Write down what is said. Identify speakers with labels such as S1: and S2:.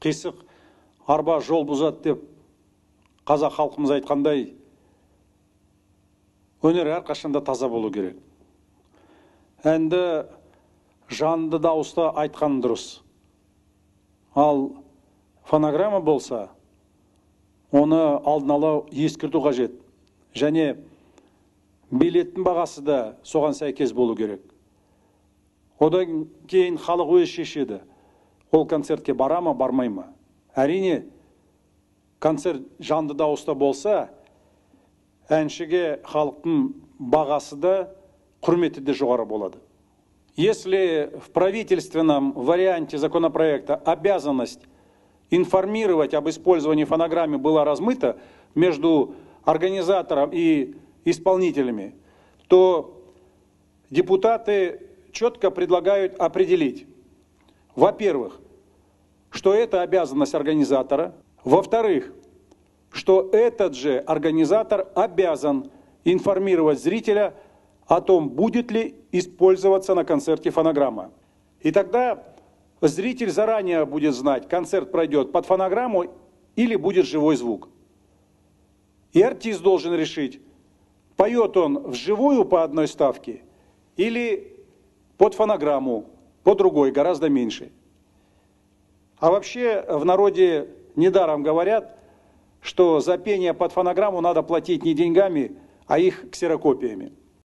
S1: қисық арба жол бұзады деп қазақ халқымыз айтқандай, өнер әрқашанда таза болу керек. Әнді жанды дауыста айтқан дұрыс. Ал фонограмма болса, оны алдын ала ескерту қажет. Және билеттің бағасы да соған сәйкес болу керек. Одан кейін халық өз шешеді. Ол концертке бара ма, бармай ма? Әрине, концерт жанды дауыста болса, әншіге халықтың бағасы да, құрметі де жоғары болады. Если в правительственном варианте законопроекта обязанность информировать об использовании фонограммы была размыта между организатором и исполнителями, то депутаты четко предлагают определить, во-первых, что это обязанность организатора, во-вторых, что этот же организатор обязан информировать зрителя о том, будет ли использоваться на концерте фонограмма. И тогда зритель заранее будет знать, концерт пройдет под фонограмму или будет живой звук. И артист должен решить, поет он вживую по одной ставке или под фонограмму, по другой, гораздо меньше. А вообще в народе недаром говорят, что за пение под фонограмму надо платить не деньгами, а их ксерокопиями.